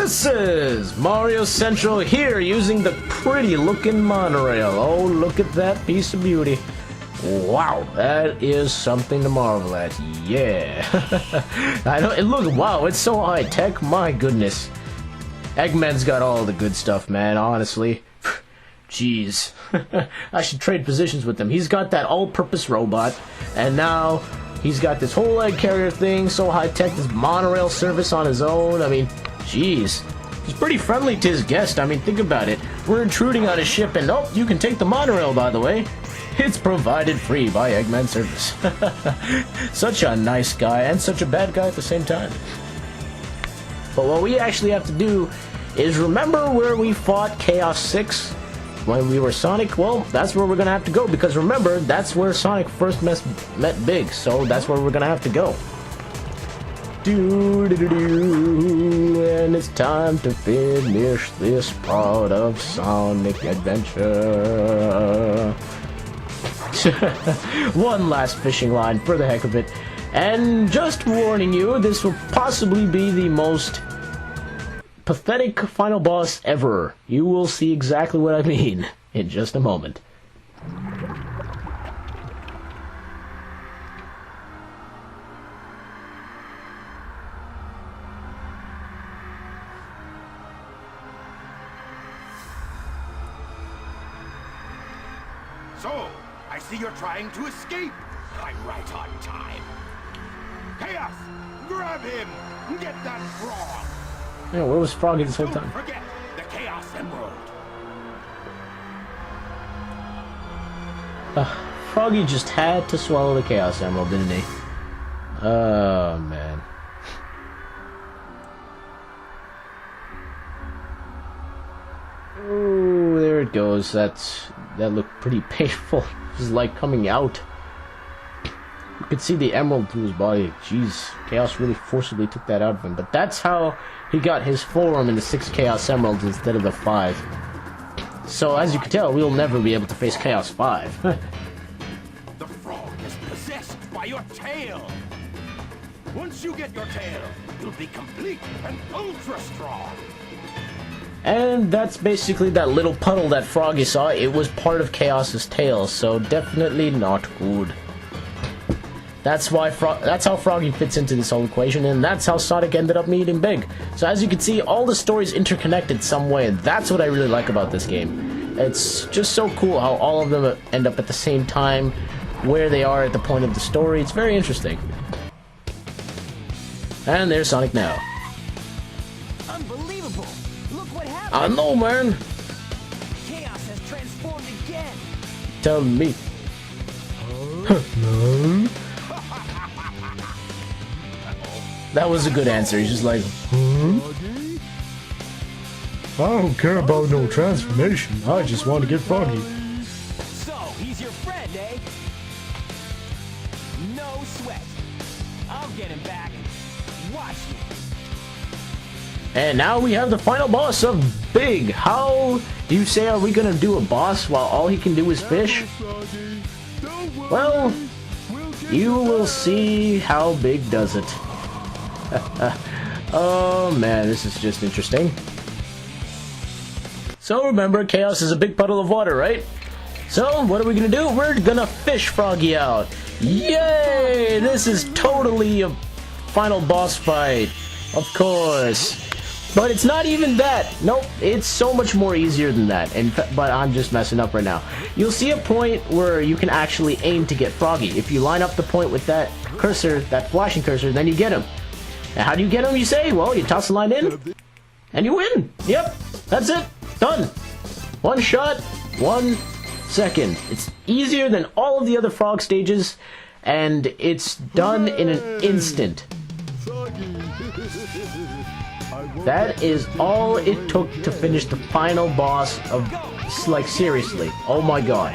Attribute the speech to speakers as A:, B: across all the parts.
A: This is Mario Central here using the pretty looking monorail. Oh, look at that piece of beauty. Wow, that is something to marvel at. Yeah. I know, and look, wow, it's so high tech. My goodness. Eggman's got all the good stuff, man, honestly. Jeez. I should trade positions with him. He's got that all-purpose robot, and now he's got this whole egg carrier thing, so high-tech, this monorail service on his own. I mean, jeez. He's pretty friendly to his guest. I mean, think about it. We're intruding on his ship, and oh, you can take the monorail, by the way. It's provided free by Eggman Service. Such a nice guy, and such a bad guy at the same time. But what we actually have to do is remember where we fought Chaos 6 when we were Sonic. Well, that's where we're gonna have to go, because remember, that's where Sonic first met Big, so that's where we're gonna have to go. And it's time to finish this part of Sonic Adventure. One last fishing line for the heck of it. And just warning you, this will possibly be the most pathetic final boss ever. You will see exactly what I mean in just a moment.
B: So, I see you're trying to escape. I'm right on time. Chaos! Grab him! Get that frog!
A: Yeah, where was Froggy this whole
B: Don't
A: time?
B: forget the Chaos Emerald.
A: Froggy just had to swallow the Chaos Emerald, didn't he? Oh, man. Oh, there it goes. That looked pretty painful. It was like coming out. You could see the emerald through his body. Jeez, Chaos really forcibly took that out of him. But that's how he got his forearm in the 6 Chaos Emeralds instead of the 5. So, as you can tell, we'll never be able to face Chaos 5.
B: The frog is possessed by your tail. Once you get your tail, you'll be complete and ultra strong.
A: And that's basically that little puddle that Froggy saw. It was part of Chaos's tail, so definitely not good. That's how Froggy fits into this whole equation, and that's how Sonic ended up meeting Big. So as you can see, all the stories interconnected some way, and that's what I really like about this game. It's just so cool how all of them end up at the same time, where they are at the point of the story. It's very interesting. And there's Sonic now.
C: Unbelievable! Look what happened!
A: I know, man!
C: Chaos has transformed again!
A: Tell me. No. That was a good answer. He's just like, I don't care about no transformation. I just want to get Froggy.
C: So, he's your friend, eh? No sweat. I'll get him back. Watch me.
A: And now we have the final boss of Big. How do you say are we gonna do a boss while all he can do is fish? Well, you will see how Big does it. Oh man, this is just interesting. So remember, Chaos is a big puddle of water, right? So what are we gonna do? We're gonna fish Froggy out. Yay! This is totally a final boss fight. Of course. But it's not even that. Nope, it's so much more easier than that. But I'm just messing up right now. You'll see a point where you can actually aim to get Froggy. If you line up the point with that cursor, that flashing cursor, then you get him. And how do you get him, you say? Well, you toss the line in, and you win. Yep, that's it. Done. One shot, 1 second. It's easier than all of the other frog stages, and it's done in an instant. That is all it took to finish the final boss of, like, seriously. Oh my god.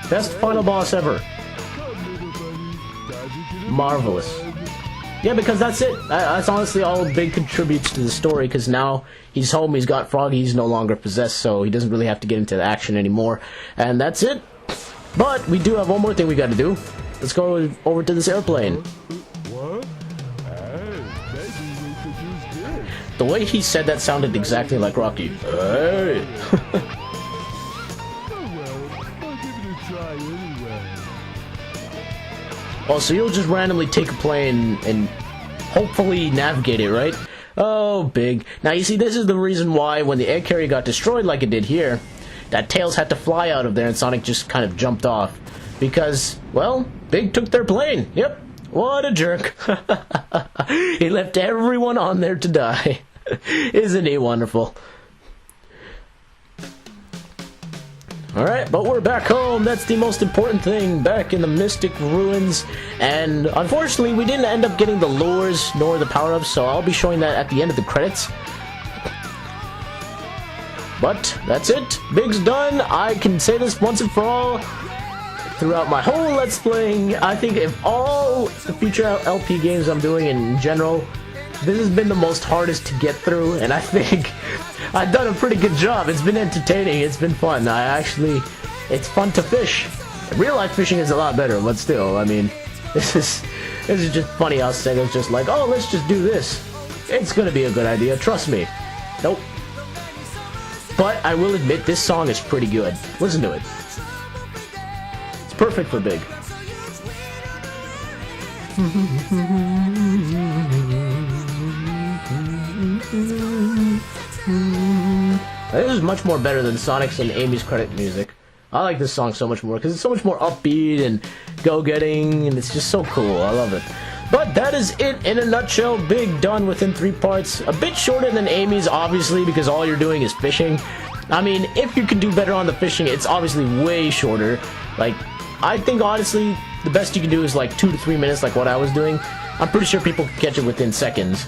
A: Best final boss ever. Marvelous. Yeah, because that's it. That's honestly all Big contributes to the story, because now he's home, he's got Froggy, he's no longer possessed, so he doesn't really have to get into the action anymore. And that's it. But we do have one more thing we gotta do. Let's go over to this airplane.
D: What? Hey, maybe we could use this.
A: The way he said that sounded exactly like Rocky. Hey! Oh, so you'll just randomly take a plane and hopefully navigate it, right? Oh, Big. Now, you see, this is the reason why when the egg carrier got destroyed like it did here, that Tails had to fly out of there and Sonic just kind of jumped off. Because, well, Big took their plane. Yep. What a jerk. He left everyone on there to die. Isn't he wonderful? Alright, but we're back home. That's the most important thing. Back in the Mystic Ruins. And unfortunately, we didn't end up getting the lures nor the power-ups, so I'll be showing that at the end of the credits. But that's it. Big's done. I can say this once and for all. Throughout my whole Let's Playing, I think if all the future LP games I'm doing in general, this has been the most hardest to get through, and I think I've done a pretty good job. It's been entertaining, it's been fun. It's fun to fish. Real life fishing is a lot better, but still, I mean, this is just funny how Sega's just like, oh, let's just do this. It's gonna be a good idea, trust me. Nope. But I will admit, this song is pretty good. Listen to it. It's perfect for Big. This is much more better than Sonic's and Amy's credit music. I like this song so much more because it's so much more upbeat and go-getting, and it's just so cool. I love it. But that is it in a nutshell. Big done within 3 parts. A bit shorter than Amy's, obviously, because all you're doing is fishing. I mean, if you could do better on the fishing, it's obviously way shorter. Like, I think, honestly, the best you can do is like 2 to 3 minutes, like what I was doing. I'm pretty sure people can catch it within seconds.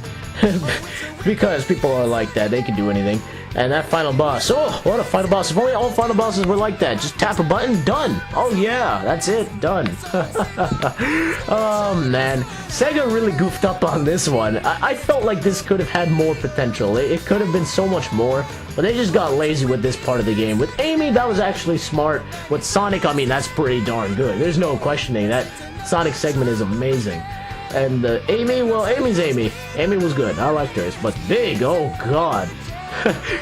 A: Because people are like that, they can do anything. And that final boss, oh, what a final boss. If only all final bosses were like that. Just tap a button, done. Oh yeah, that's it, done. Oh man, Sega really goofed up on this one. I felt like this could have had more potential. It could have been so much more, but they just got lazy with this part of the game. With Amy, that was actually smart. With Sonic, I mean, that's pretty darn good. There's no questioning that. Sonic segment is amazing. And Amy, well, Amy's Amy. Amy was good. I liked hers. But Big, oh god.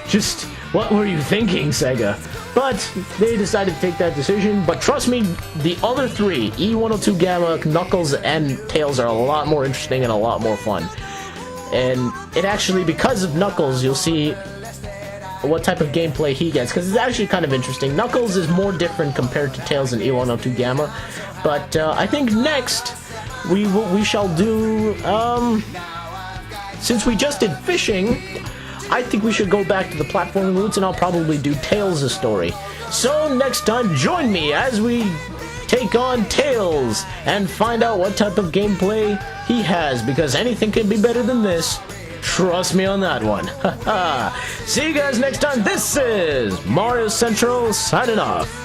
A: Just, what were you thinking, Sega? But they decided to take that decision. But trust me, the other 3, E102 Gamma, Knuckles, and Tails are a lot more interesting and a lot more fun. And it actually, because of Knuckles, you'll see what type of gameplay he gets, because it's actually kind of interesting. Knuckles is more different compared to Tails and E102 Gamma. But I think next we shall do, since we just did fishing, I think we should go back to the platforming roots, and I'll probably do Tails' story. So next time, join me as we take on Tails and find out what type of gameplay he has, because anything can be better than this. Trust me on that one. See you guys next time. This is Mario Central signing off.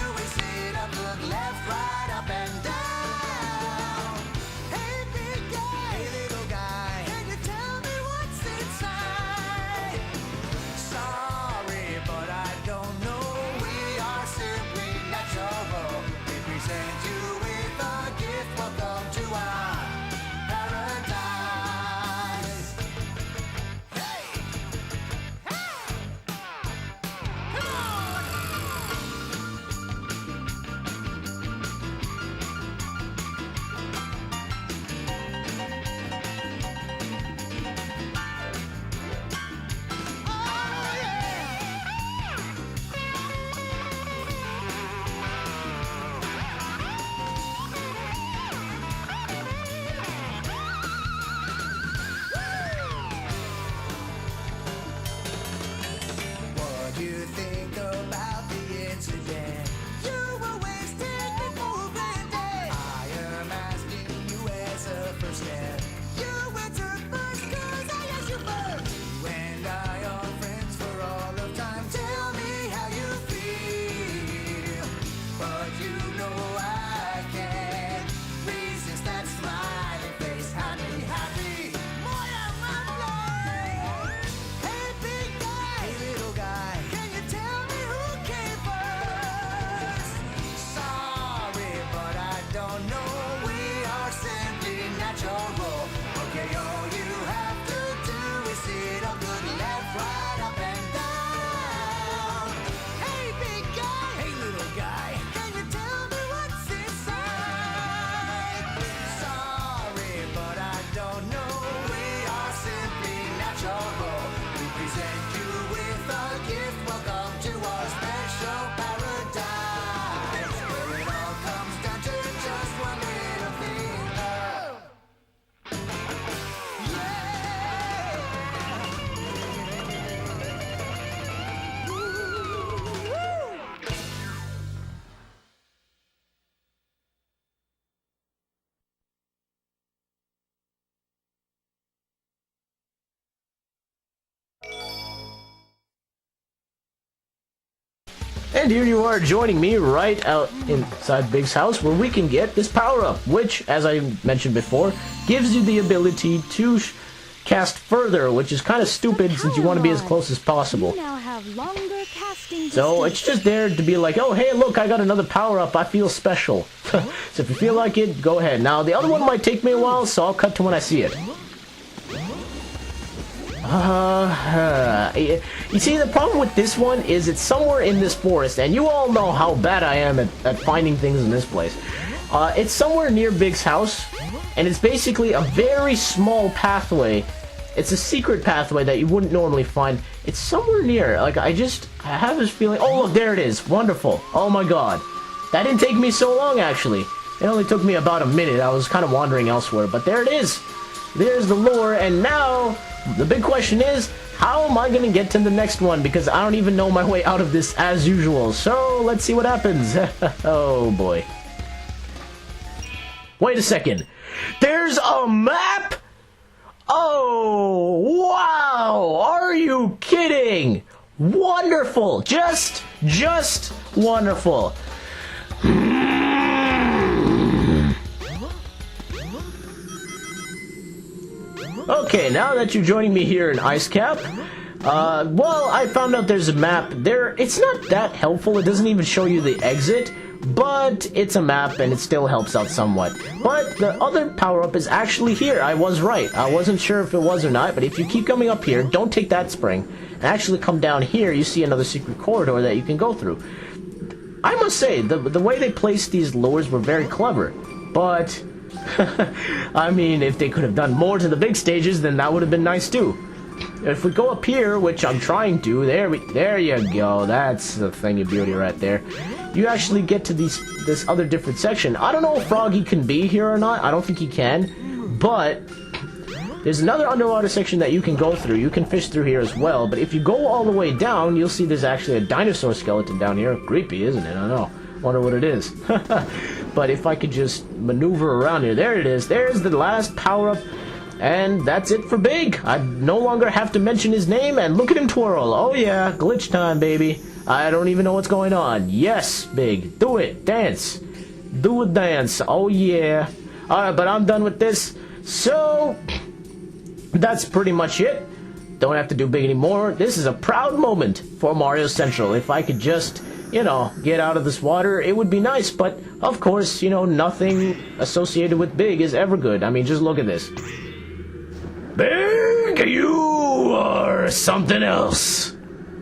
A: And here you are joining me right out inside Big's house where we can get this power-up, which, as I mentioned before, gives you the ability to cast further, which is kind of stupid since you want to be as close as possible.
D: You now have longer casting
A: So it's just there to be like, oh, hey, look, I got another power-up. I feel special. So if you feel like it, go ahead. Now, the other one might take me a while, so I'll cut to when I see it. You see, the problem with this one is it's somewhere in this forest, and you all know how bad I am at finding things in this place. It's somewhere near Big's house, and it's basically a very small pathway. It's a secret pathway that you wouldn't normally find. It's somewhere near. Like, I have this feeling. Oh, look, there it is. Wonderful. Oh, my God. That didn't take me so long, actually. It only took me about a minute. I was kind of wandering elsewhere, but there it is. There's the lure, and now the big question is, how am I going to get to the next one? Because I don't even know my way out of this as usual. So, let's see what happens. Oh, boy. Wait a second. There's a map? Oh, wow! Are you kidding? Wonderful! Just wonderful. Okay, now that you're joining me here in Ice Cap, well, I found out there's a map. It's not that helpful. It doesn't even show you the exit. But it's a map, and it still helps out somewhat. But the other power-up is actually here. I was right. I wasn't sure if it was or not, but if you keep coming up here, don't take that spring, and actually come down here, you see another secret corridor that you can go through. I must say, the way they placed these lures were very clever, but I mean, if they could have done more to the big stages, then that would have been nice too. If we go up here, which I'm trying to, there you go. That's the thing of beauty right there. You actually get to this other different section. I don't know if Froggy can be here or not. I don't think he can. But there's another underwater section that you can go through. You can fish through here as well. But if you go all the way down, you'll see there's actually a dinosaur skeleton down here. Creepy, isn't it? I don't know. Wonder what it is. But if I could just maneuver around here. There it is. There's the last power-up. And that's it for Big. I no longer have to mention his name, and look at him twirl. Oh yeah, glitch time, baby. I don't even know what's going on. Yes, Big. Do it. Dance. Do a dance. Oh yeah. Alright, but I'm done with this. So, that's pretty much it. Don't have to do Big anymore. This is a proud moment for Mario Central. If I could just, you know, get out of this water, it would be nice. But, of course, you know, nothing associated with Big is ever good. I mean, just look at this. Big, you are something else.